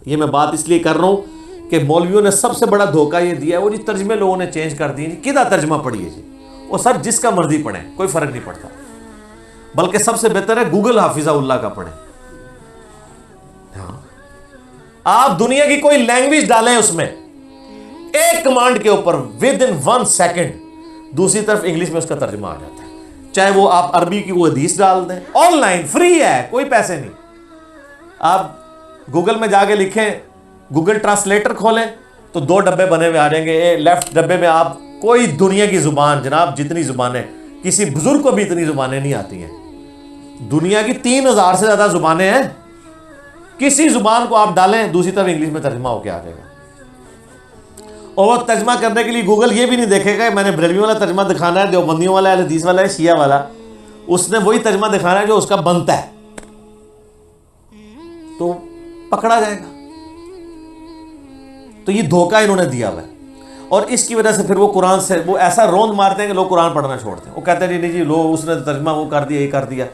یہ میں بات اس لیے کر رہا ہوں کہ مولویوں نے سب سے بڑا دھوکہ یہ دیا ہے، وہ جی ترجمے لوگوں نے چینج کر دیے، کدھر ترجمہ پڑھیے جی، وہ سر جس کا مرضی پڑھیں، کوئی فرق نہیں پڑتا، بلکہ سب سے بہتر ہے گوگل حافظہ اللہ کا پڑھیں. ہاں آپ دنیا کی کوئی لینگویج ڈالیں اس میں، ایک کمانڈ کے اوپر ود ان 1 سیکنڈ دوسری طرف انگلش میں اس کا ترجمہ آ جاتا ہے. چاہے وہ آپ عربی کی وہ حدیث ڈال دیں، آن لائن فری ہے، کوئی پیسے نہیں. آپ گوگل میں جا کے لکھیں، گوگل ٹرانسلیٹر کھولیں تو 2 ڈبے بنے ہوئے آ جائیں گے. لیفٹ ڈبے میں آپ کوئی دنیا کی زبان، جناب جتنی زبانیں، کسی بزرگ کو بھی اتنی زبانیں نہیں آتی ہیں. دنیا کی 3000 سے زیادہ زبانیں ہیں، کسی زبان کو آپ ڈالیں دوسری طرف انگلش میں ترجمہ ہو کے آ جائے گا. اور وہ ترجمہ کرنے کے لیے گوگل یہ بھی نہیں دیکھے گا میں نے بریلوی والا ترجمہ دکھانا ہے، دیوبندیوں والا ہے، حدیث والا ہے، شیعہ والا. اس نے وہی ترجمہ دکھانا ہے جو اس کا بنتا ہے، تو پکڑا جائے گا. تو یہ دھوکہ انہوں نے دیا ہوا ہے، اور اس کی وجہ سے پھر وہ قرآن سے وہ ایسا روند مارتے ہیں کہ لوگ قرآن پڑھنا چھوڑتے ہیں. وہ کہتے ہیں نہیں جی لو اس نے ترجمہ وہ کر دیا، یہ کر دیا.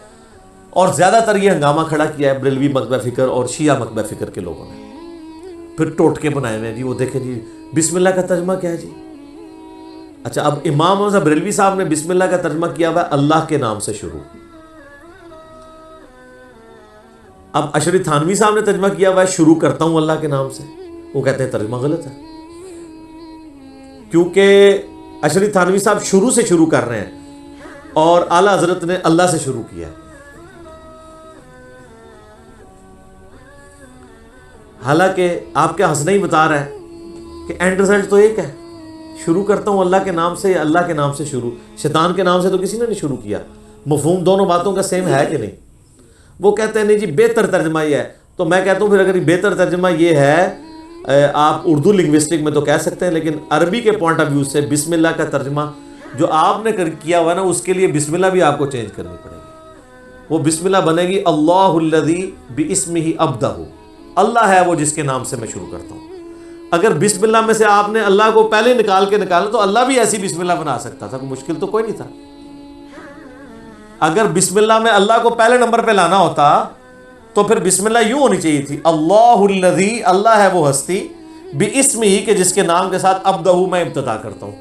اور زیادہ تر یہ ہنگامہ کھڑا کیا ہے بریلوی مکتبہ فکر اور شیعہ مکتبہ فکر کے لوگوں نے. پھر ٹوٹکے بنائے ہوئے ہیں جی، وہ دیکھیں جی بسم اللہ کا ترجمہ کیا ہے جی. اچھا اب امام محمد بریلوی صاحب نے بسم اللہ کا ترجمہ کیا ہوا ہے اللہ کے نام سے شروع. اب اشری تھانوی صاحب نے ترجمہ کیا ہوا ہے شروع کرتا ہوں اللہ کے نام سے. وہ کہتے ہیں ترجمہ غلط ہے، کیونکہ اشری تھانوی صاحب شروع سے شروع کر رہے ہیں اور اعلیٰ حضرت نے اللہ سے شروع کیا ہے. حالانکہ آپ کا ہنسنا ہی بتا رہا ہے کہ اینڈ رزلٹ تو ایک ہے، شروع کرتا ہوں اللہ کے نام سے، یا اللہ کے نام سے شروع. شیطان کے نام سے تو کسی نے نہیں شروع کیا. مفہوم دونوں باتوں کا سیم ہے کہ نہیں؟ وہ کہتے ہیں نہیں جی بہتر ترجمہ یہ ہے. تو میں کہتا ہوں پھر اگر یہ بہتر ترجمہ یہ ہے، آپ اردو لنگوسٹک میں تو کہہ سکتے ہیں، لیکن عربی کے پوائنٹ آف ویو سے بسم اللہ کا ترجمہ جو آپ نے کیا ہوا ہے نا، اس کے لیے بسم اللہ بھی آپ کو چینج کرنی پڑے گی. وہ بسم اللہ بنے گی اللہ الذی باسمہ ابدہ، اللہ ہے وہ جس کے نام سے میں شروع کرتا ہوں. اگر بسم اللہ میں سے آپ نے اللہ کو پہلے نکالا تو اللہ بھی ایسی بسم اللہ بنا سکتا تھا، کوئی مشکل تو کوئی نہیں تھا. اگر بسم اللہ میں اللہ کو پہلے نمبر پہ لانا ہوتا تو پھر بسم اللہ یوں ہونی چاہیے تھی، اللہ الذی، اللہ ہے وہ ہستی، باسمہ کہ جس کے نام کے ساتھ ابدہ میں ابتدا کرتا ہوں.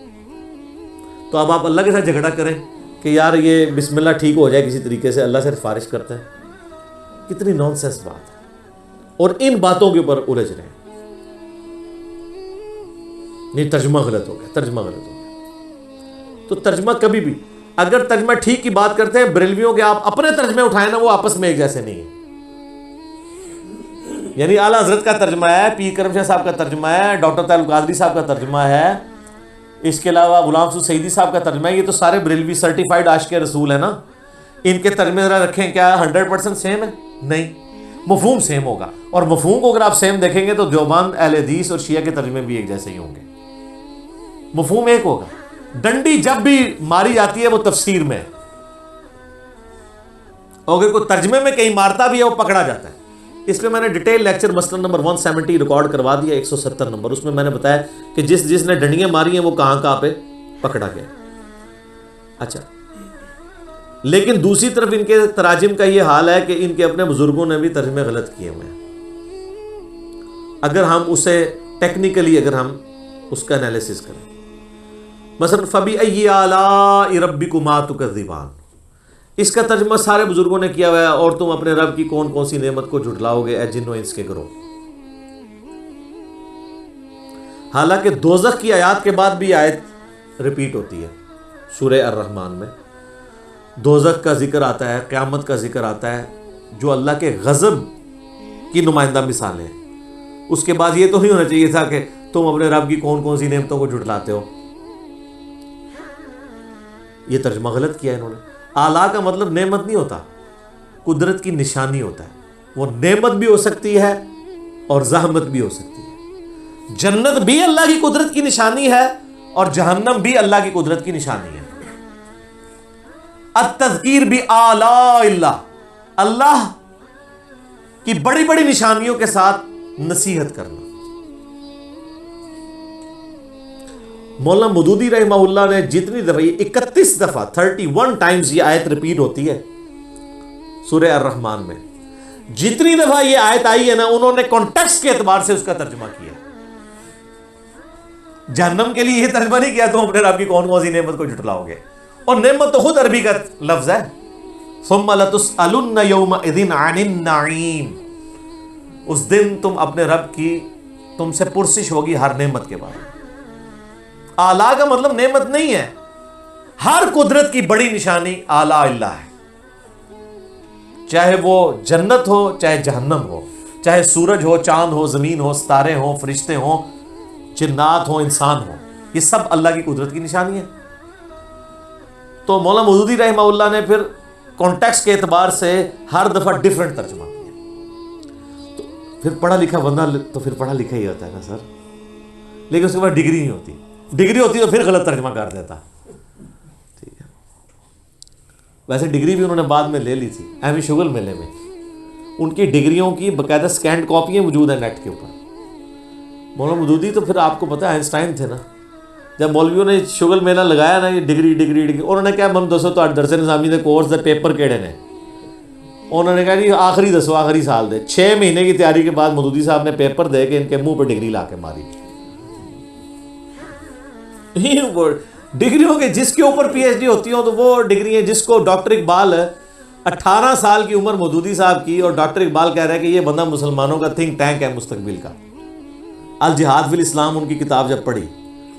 تو اب آپ اللہ کے ساتھ جھگڑا کریں کہ یار یہ بسم اللہ ٹھیک ہو جائے کسی طریقے سے، اللہ سے سفارش کرتے ہیں. کتنی نان سینس بات ہے. اور ان باتوں کے اوپر الجھ رہے ہیں. نہیں ترجمہ غلط ہو گیا، ترجمہ غلط ہو گیا. تو ترجمہ کبھی بھی اگر ترجمہ ٹھیک کی بات کرتے ہیں، بریلویوں کے آپ اپنے ترجمے اٹھائیں نا، وہ آپس میں ایک جیسے نہیں ہیں. یعنی اعلیٰ حضرت کا ترجمہ ہے، پیر کرم شاہ صاحب کا ترجمہ ہے، ڈاکٹر طاہر القادری صاحب کا ترجمہ ہے، اس کے علاوہ غلام سعود سعیدی صاحب کا ترجمہ ہے. یہ تو سارے بریلوی سرٹیفائڈ عاشق رسول ہیں نا. ان کے ترجمے ذرا رکھیں، کیا 100% سیم ہے؟ نہیں، مفہوم سیم ہوگا. اور مفہوم کو اگر آپ سیم دیکھیں گے تو دیوبند، اہل حدیث اور شیعہ کے ترجمے بھی ایک جیسے ہی ہوں گے. مفہوم ایک ہوگا. ڈنڈی جب بھی ماری جاتی ہے وہ تفسیر میں، اور اگر کوئی ترجمے میں کہیں مارتا بھی ہے وہ پکڑا جاتا ہے. اس میں میں نے ڈیٹیل لیکچر مثلا نمبر 170 ریکارڈ کروا دیا، 170 نمبر. اس میں میں نے بتایا کہ جس نے ڈنڈیاں ماری ہیں وہ کہاں پہ پکڑا گیا. اچھا، لیکن دوسری طرف ان کے تراجم کا یہ حال ہے کہ ان کے اپنے بزرگوں نے بھی ترجمے غلط کیے ہوئے ہیں. اگر ہم اسے ٹیکنیکلی اگر ہم اس کا انالیسس کریں، مثلا فَبِأَيِّ آلَاءِ رَبِّكُمَا تُكَذِّبَانِ، اس کا ترجمہ سارے بزرگوں نے کیا ہوا ہے، اور تم اپنے رب کی کون کون سی نعمت کو جھٹلاؤ گے اے جن و انس کے گروہ. حالانکہ دوزخ کی آیات کے بعد بھی آیت ریپیٹ ہوتی ہے سورہ الرحمن میں. دوزخ کا ذکر آتا ہے، قیامت کا ذکر آتا ہے، جو اللہ کے غضب کی نمائندہ مثالیں ہیں. اس کے بعد یہ تو نہیں ہونا چاہیے تھا کہ تم اپنے رب کی کون کون سی نعمتوں کو جھٹلاتے ہو. یہ ترجمہ غلط کیا انہوں نے. اعلیٰ کا مطلب نعمت نہیں ہوتا، قدرت کی نشانی ہوتا ہے. وہ نعمت بھی ہو سکتی ہے اور زحمت بھی ہو سکتی ہے. جنت بھی اللہ کی قدرت کی نشانی ہے اور جہنم بھی اللہ کی قدرت کی نشانی ہے. التذکیر بآلاء اللہ، اللہ کی بڑی بڑی نشانیوں کے ساتھ نصیحت کرنا. مولانا مودودی رحمہ اللہ نے جتنی دفعہ، 31 دفعہ 31 ٹائمز یہ آیت ریپیٹ ہوتی ہے سورہ الرحمن میں. जितनी दफा ये आयत आई है ना, उन्होंने कॉन्टेक्स्ट के एतबार से उसका तर्जुमा किया। जहन्नम के लिए ये तर्जुमा नहीं किया तुम अपने रब की कौन कौन सी नेमत को जुटलाओगे, और नेमत तो खुद अरबी का लफ्ज है, सुम्मा लतुसअलुन्न यौमइज़िन अनिन नईम, उस दिन तुम अपने रब की, तुमसे पुरसिश होगी हर नेमत के बारे में। आला का मतलब नेमत नहीं है, हर कुदरत की बड़ी निशानी आला अल्लाह है, चाहे वो जन्नत हो चाहे जहन्नम हो, चाहे सूरज हो, चांद हो, जमीन हो, सितारे हो, फरिश्ते हो, जिन्नात हो, इंसान हो, ये सब अल्लाह की कुदरत की निशानी है। तो मौलाना मौदूदी रहमहुल्लाह ने फिर कॉन्टेक्स्ट के एतबार से हर दफा डिफरेंट तर्जुमा किया। तो फिर पढ़ा लिखा बंदा तो फिर पढ़ा लिखा ही होता है ना सर, लेकिन उसके बाद डिग्री नहीं होती, डिग्री होती तो फिर गलत तर्जुमा कर देता। ठीक है, वैसे डिग्री भी उन्होंने बाद में ले ली थी एमी शुगल मेले में, उनकी डिग्रियों की बाकायदा स्कैंड कॉपियाँ मौजूद है नेट के ऊपर। मौलाना मौदूदी तो फिर आपको पता है आइंस्टाइन थे ना, जब मौलवियों ने शुगल मेला लगाया ना, ये डिग्री डिग्री डिग्री, उन्होंने क्या मन दसो तो दरसे निज़ामी दे कोर्स दे पेपर केड़े ने, उन्होंने कहा जी आखिरी दसो, आखिरी साल दे। 6 महीने की तैयारी के बाद मौदूदी साहब ने पेपर दे के इनके मुंह पे डिग्री ला के मारी। डिग्रियों के जिसके ऊपर PhD होती हो तो वो डिग्री है। जिसको डॉक्टर इकबाल 18 साल की उम्र मौदूदी साहब की, और डॉक्टर इकबाल कह रहे हैं कि ये बंदा मुसलमानों का थिंक टैंक है मुस्तकबिल का। अल जिहाद फिल इस्लाम उनकी किताब जब पढ़ी,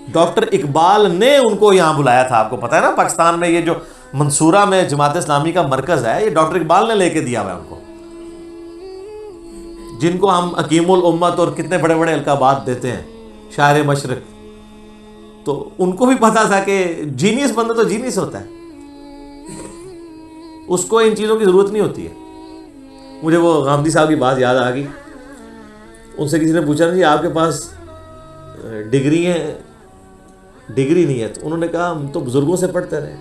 डॉक्टर इकबाल ने उनको यहाँ बुलाया था। आपको पता है ना, पाकिस्तान में ये जो मंसूरा में जमात इस्लामी का मरकज है, ये डॉक्टर इकबाल ने लेके दिया हुआ है उनको, जिनको हम हकीमुल उम्मत और कितने बड़े बड़े अलकाबात देते हैं, शायर मशरक। तो उनको भी पता था कि जीनियस बंदा तो जीनियस होता है, उसको इन चीज़ों की ज़रूरत नहीं होती है। मुझे वो गामदी साहब की बात याद आ गई, उनसे किसी ने पूछा ना जी आपके पास डिग्री है, डिग्री नहीं है, तो उन्होंने कहा हम तो बुज़ुर्गों से पढ़ते रहे।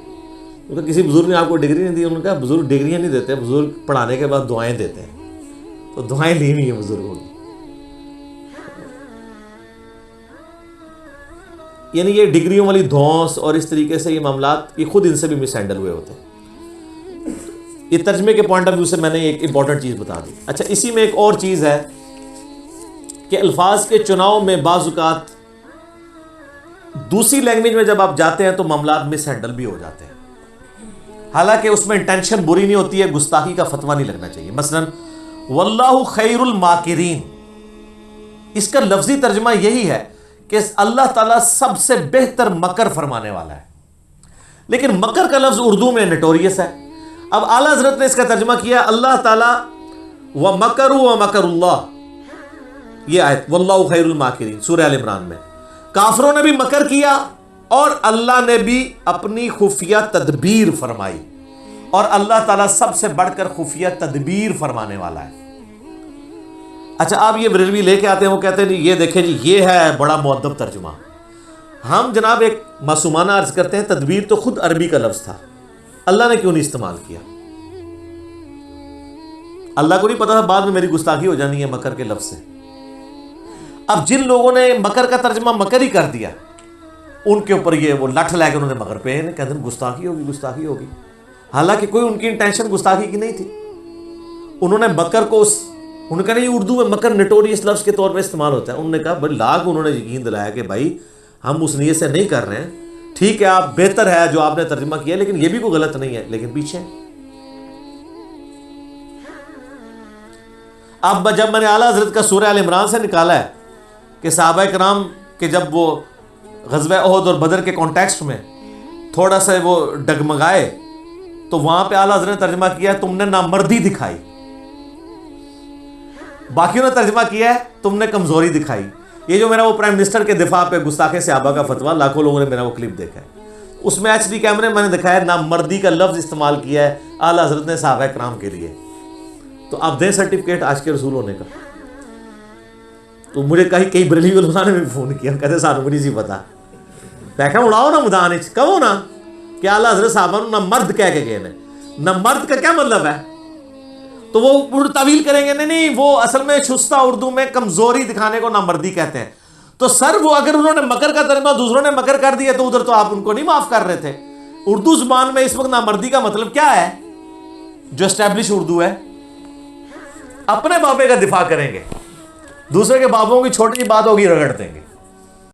तो किसी बुज़ुर्ग ने आपको डिग्री नहीं दी? उन्होंने कहा बुज़ुर्ग डिग्रियाँ नहीं देते, बुज़ुर्ग पढ़ाने के बाद दुआएं देते हैं, तो दुआएं ली हुई हैं बुज़ुर्गों की। यानी ये डिग्रियों वाली धौंस और इस तरीके से ये मामलात, ये खुद इनसे भी मिस हैंडल हुए होते हैं। ये तर्जमे के पॉइंट ऑफ व्यू से मैंने एक इंपॉर्टेंट चीज़ बता दी। अच्छा, इसी में एक और चीज़ है कि अल्फाज के चुनाव में बाज़-औक़ात दूसरी लैंग्वेज में जब आप जाते हैं तो मामलात मिस हैंडल भी हो जाते हैं, हालांकि उसमें इंटेंशन बुरी नहीं होती है, गुस्ताखी का फतवा नहीं लगना चाहिए। मसलन वल्लाहु खैरुल माकिरीन, इसका लफ्जी तर्जमा यही है कि अल्लाह ताला सबसे बेहतर मकर फरमाने वाला है, लेकिन मकर का लफ्ज उर्दू में नटोरियस है। अब आला हज़रत ने इसका तर्जमा किया अल्लाह ताला व मकरू व मकरुल्लाह, ये आयत वल्लाहु खैरुल माकिरीन सूरह अल इमरान में। काफरों ने भी मकर किया और अल्लाह ने भी अपनी खुफिया तदबीर फरमाई, और अल्लाह ताला सबसे बढ़कर खुफिया तदबीर फरमाने वाला है। अच्छा, आप ये बरेलवी लेके आते हैं, वो कहते हैं जी ये देखें जी ये है बड़ा मुअद्दब तर्जुमा। हम जनाब एक मासूमाना अर्ज करते हैं, तदबीर तो खुद अरबी का लफ्ज था, अल्लाह ने क्यों नहीं इस्तेमाल किया? अल्लाह को नहीं पता था बाद में मेरी गुस्ताखी हो जानी है मकर के लफ्ज से। अब जिन लोगों ने मकर का तर्जमा मकर ही कर दिया, उनके ऊपर ये वो लठ लाके उन्होंने मकर पे कहते हैं गुस्ताखी होगी, गुस्ताखी होगी, हालांकि कोई उनकी इंटेंशन गुस्ताखी की नहीं थी। उन्होंने मकर को उन्होंने नहीं, उर्दू में मकर नटोरियस लफ्ज़ के तौर पे इस्तेमाल होता है। उन्होंने कहा भाई लाख उन्होंने यकीन दिलाया कि भाई हम उस नीयत से नहीं कर रहे हैं, ठीक है आप बेहतर है जो आपने तर्जुमा किया, लेकिन ये भी कोई गलत नहीं है, लेकिन पीछे। अब जब मैंने आला हज़रत का सूरह अल इमरान से निकाला है कि सहाबा किराम के जब वो ग़ज़वा उहद और बदर के कॉन्टेक्स्ट में थोड़ा सा वो डगमगाए, तो वहाँ पे आला हज़रत ने तर्जुमा किया तुमने नामर्दी दिखाई, बाकियों ने तर्जुमा किया है तुमने कमज़ोरी दिखाई। ये जो मेरा वो प्राइम मिनिस्टर के दिफा पे गुस्ताखे सहाबा का फतवा, लाखों लोगों ने मेरा वो क्लिप देखा है, उसमें HD कैमरे मैंने दिखाया नामर्दी का लफ्ज़ इस्तेमाल किया है आला हज़रत ने सहाबा किराम के लिए। तो आप दें सर्टिफिकेट आज के रसूल होने का। तो मुझे कई बरेलवी उलमा ने भी फ़ोन किया, कहते सानू नहीं सी पता, मैं कहा उड़ाओ ना मैदान कहो ना कि आला हज़रत साहबा ना मर्द कह के गए ने, ना मर्द का क्या मतलब है? तो वो तावील करेंगे नहीं वो असल में शुस्ता उर्दू में कमज़ोरी दिखाने को नामर्दी कहते हैं। तो सर वो अगर उन्होंने मकर का तर्जुमा दूसरों ने मकर कर दिया तो उधर तो आप उनको नहीं माफ़ कर रहे थे। उर्दू ज़ुबान में इस वक्त नामर्दी का मतलब क्या है जो एस्टैब्लिश उर्दू है? اپنے بابے کا دفاع کریں گے, دوسرے کے بابوں کی چھوٹی سی بات ہوگی رگڑ دیں گے.